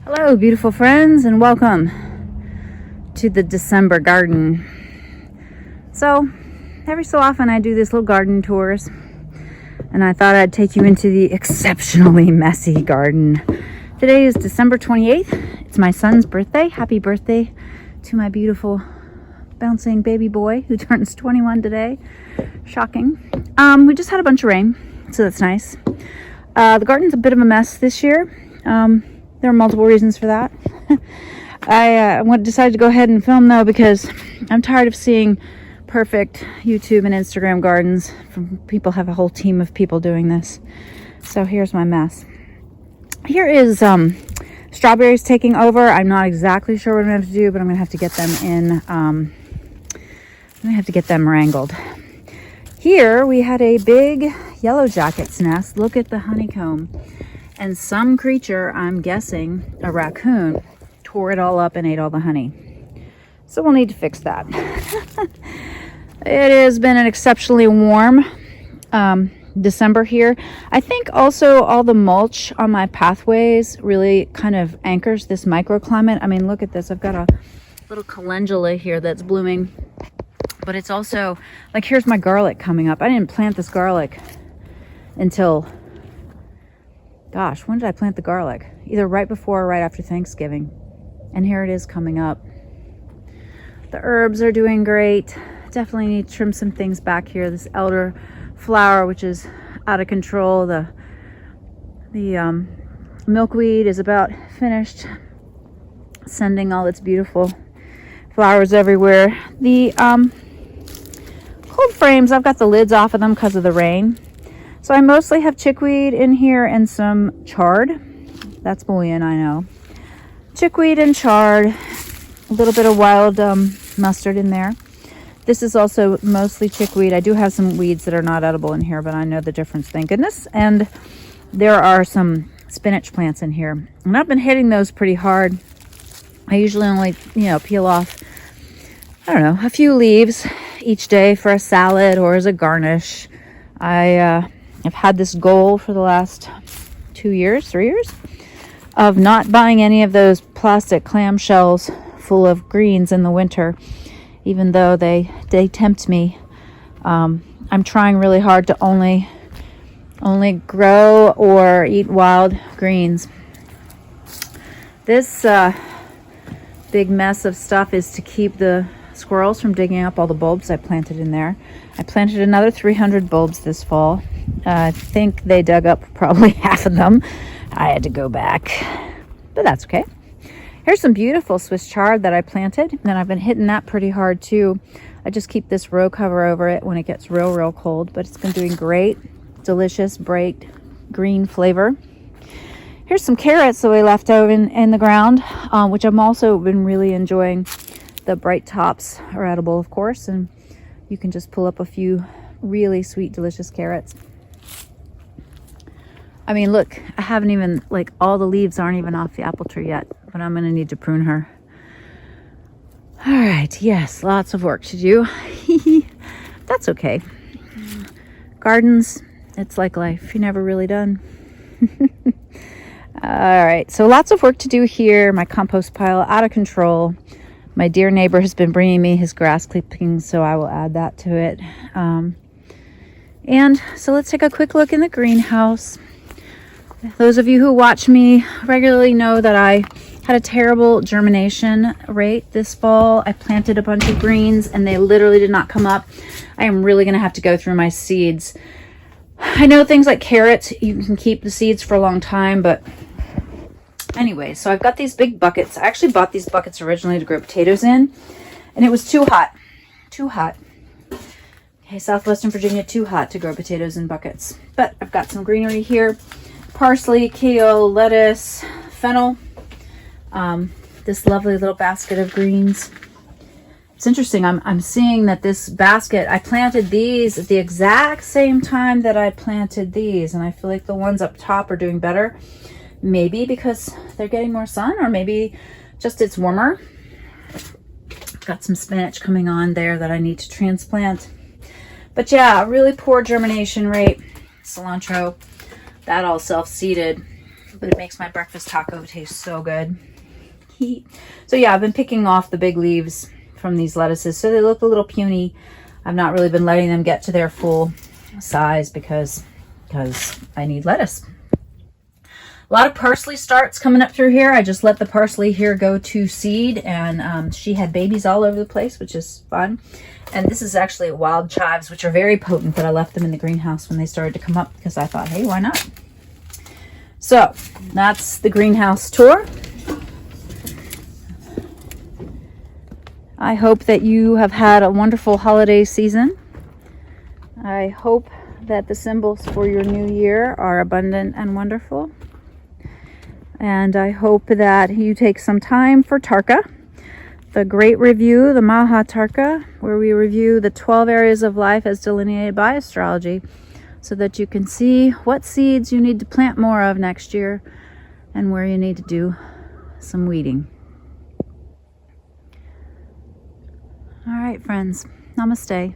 Hello, beautiful friends, and welcome to the December garden. So, every so often I do these little garden tours, and I thought I'd take you into the exceptionally messy garden. Today is December 28th. It's my son's birthday. Happy birthday to my beautiful bouncing baby boy who turns 21 today. Shocking. We just had a bunch of rain, so that's nice. The garden's a bit of a mess this year. There are multiple reasons for that. I decided to go ahead and film though because I'm tired of seeing perfect YouTube and Instagram gardens from people have a whole team of people doing this. So here's my mess. Here is strawberries taking over. I'm not exactly sure what I'm going to have to do, but I'm going to have to get them in. I'm going to have to get them wrangled. Here we had a big yellow jacket's nest. Look at the honeycomb. And some creature, I'm guessing a raccoon, tore it all up and ate all the honey. So we'll need to fix that. It has been an exceptionally warm December here. I think also all the mulch on my pathways really kind of anchors this microclimate. I mean, look at this. I've got a little calendula here that's blooming. But it's also, like, here's my garlic coming up. I didn't plant this garlic until... Gosh, when did I plant the garlic? Either right before or right after Thanksgiving. And here it is coming up. The herbs are doing great. Definitely need to trim some things back here. This elder flower, which is out of control. The milkweed is about finished sending all its beautiful flowers everywhere. The cold frames, I've got the lids off of them because of the rain. So I mostly have chickweed in here and some chard. That's bullion, I know. Chickweed and chard. A little bit of wild mustard in there. This is also mostly chickweed. I do have some weeds that are not edible in here, but I know the difference, thank goodness. And there are some spinach plants in here. And I've been hitting those pretty hard. I usually only, peel off, I don't know, a few leaves each day for a salad or as a garnish. I've had this goal for the last 3 years, of not buying any of those plastic clamshells full of greens in the winter, even though they tempt me. I'm trying really hard to only grow or eat wild greens. This big mess of stuff is to keep the squirrels from digging up all the bulbs I planted in there. I planted another 300 bulbs this fall. I think they dug up probably half of them. I had to go back, but that's okay. Here's some beautiful Swiss chard that I planted, and I've been hitting that pretty hard too. I just keep this row cover over it when it gets real cold, but it's been doing great. Delicious, bright green flavor. Here's some carrots that we left over in the ground, which I've also been really enjoying. The bright tops are edible, of course, and you can just pull up a few really sweet, delicious carrots. I mean, look, I haven't even, all the leaves aren't even off the apple tree yet, but I'm going to need to prune her. All right, yes, lots of work to do. That's okay. Gardens, it's like life. You're never really done. All right, so lots of work to do here. My compost pile out of control. My dear neighbor has been bringing me his grass clippings, so I will add that to it. And so let's take a quick look in the greenhouse. Those of you who watch me regularly know that I had a terrible germination rate this fall. I planted a bunch of greens and they literally did not come up. I am really going to have to go through my seeds. I know things like carrots, you can keep the seeds for a long time, but anyway, so I've got these big buckets. I actually bought these buckets originally to grow potatoes in, and it was too hot. Okay, Southwestern Virginia, too hot to grow potatoes in buckets. But I've got some greenery here. Parsley, kale, lettuce, fennel. This lovely little basket of greens. It's interesting, I'm seeing that this basket, I planted these at the exact same time that I planted these, and I feel like the ones up top are doing better. Maybe because they're getting more sun, or maybe just it's warmer. Got some spinach coming on there that I need to transplant. But yeah, really poor germination rate. Cilantro, that all self-seeded. but it makes my breakfast taco taste so good. So yeah, I've been picking off the big leaves from these lettuces, so they look a little puny. I've not really been letting them get to their full size because I need lettuce. A lot of parsley starts coming up through here. I just let the parsley here go to seed, and she had babies all over the place, which is fun. And this is actually wild chives, which are very potent, but I left them in the greenhouse when they started to come up because I thought, hey, why not? So that's the greenhouse tour. I hope that you have had a wonderful holiday season. I hope that the symbols for your new year are abundant and wonderful. And I hope that you take some time for Tarka, the great review, the Maha Tarka, where we review the 12 areas of life as delineated by astrology, so that you can see what seeds you need to plant more of next year and where you need to do some weeding. All right, friends. Namaste.